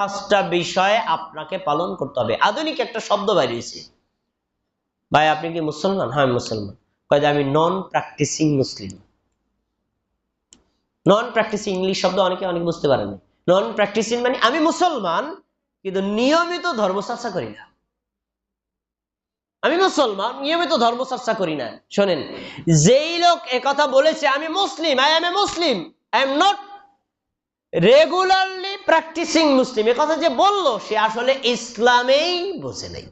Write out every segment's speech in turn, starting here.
পাঁচটা বিষয় আপনাকে পালন করতে হবে। আধুনিক একটা শব্দ বেরিয়েছে, ভাই আপনি কি মুসলমান? হ্যাঁ মুসলমান। কয় যে আমি নন প্র্যাকটিসিং মুসলিম। নন প্র্যাকটিসিং ইংলিশ শব্দ অনেক বুঝতে পারেন। নন প্র্যাকটিসিং মানে আমি মুসলমান কিন্তু নিয়মিত ধর্মচর্চা করি না। আমি মুসলমান নিয়মিত ধর্মচর্চা করি না। শোনেন, যেই লোক একথা বলেছে আমি মুসলিম, I am a Muslim, I am not regularly practising Muslim, একথা যে বললো সে আসলে ইসলামেই বোঝে নাই।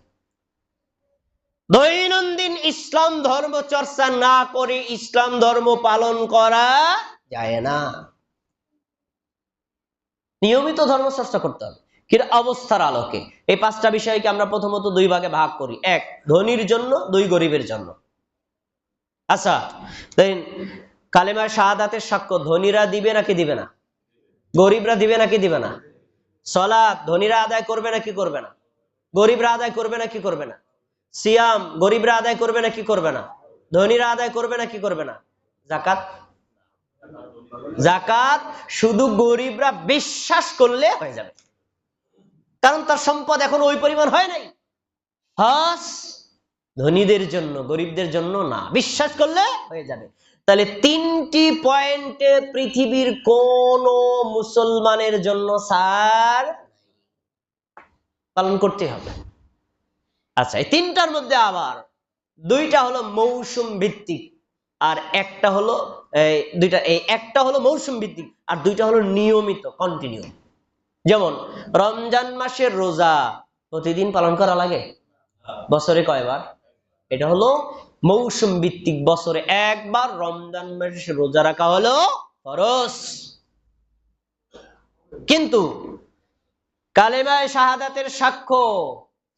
দৈনন্দিন ইসলাম ধর্ম চর্চা না করে ইসলাম ধর্ম পালন করা যায় না। নিয়মিত ধর্ম চর্চা করতে হবে। কিন্তু অবস্থার আলোকে এই পাঁচটা বিষয়কে আমরা প্রথমত দুই ভাগে ভাগ করি, এক ধনীর জন্য, দুই গরিবের জন্য। আচ্ছা, কালেমা শাহাদাতের সাক্ষ্য ধনীরা দিবে নাকি দিবে না? গরিবরা দিবে নাকি দিবে না? সালাত ধনীরা আদায় করবে নাকি করবে না? গরিবরা আদায় করবে নাকি করবে না? সিয়াম গরিবরা আদায় করবে নাকি করবে না? ধনীরা আদায় করবে নাকি করবে না? যাকাত, যাকাত শুধু গরিবরা বিশ্বাস করলে হয়ে যাবে, কারণ তার সম্পদ এখন ওই পরিমাণ হয় নাই। হজ ধনীদের জন্য, গরিবদের জন্য না, বিশ্বাস করলে হয়ে যাবে। তাহলে তিনটি পয়েন্টে পৃথিবীর কোন মুসলমানের জন্য সার পালন করতে হবে। আচ্ছা, এই তিনটার মধ্যে আবার দুইটা হলো মৌসুম ভিত্তিক আর একটা হলো একটা হলো মৌসুম ভিত্তিক আর দুইটা হলো নিয়মিত, কন্টিনিউ। যেমন রমজান মাসের রোজা প্রতিদিন পালন করা লাগে? বছরে কয়বার? এটা হলো মৌসুম ভিত্তিক, বছরে একবার রমজান মাসে রোজা রাখা হলো ফরজ। কিন্তু কালেমায়ে শাহাদাতের সাক্ষ্য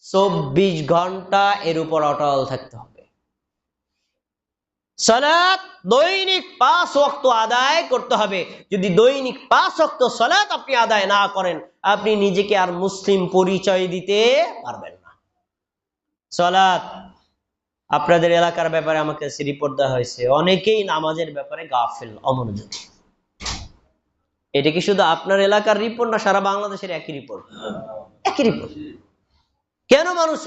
24 ঘন্টা এর উপর অটল থাকতে হবে। সালাত দৈনিক 5 ওয়াক্ত আদায় করতে হবে। যদি দৈনিক 5 ওয়াক্ত সালাত আপনি আদায় না করেন, আপনি নিজেকে আর মুসলিম পরিচয় দিতে পারবেন না। সালাত আপনাদের এলাকার ব্যাপারে আমাকে রিপোর্ট দেওয়া হয়েছে, অনেকেই নামাজের ব্যাপারে গাফেল, অমনোযোগী। এটা কি শুধু আপনার এলাকার রিপোর্ট না সারা বাংলাদেশের একই রিপোর্ট? একই রিপোর্ট। কেন মানুষ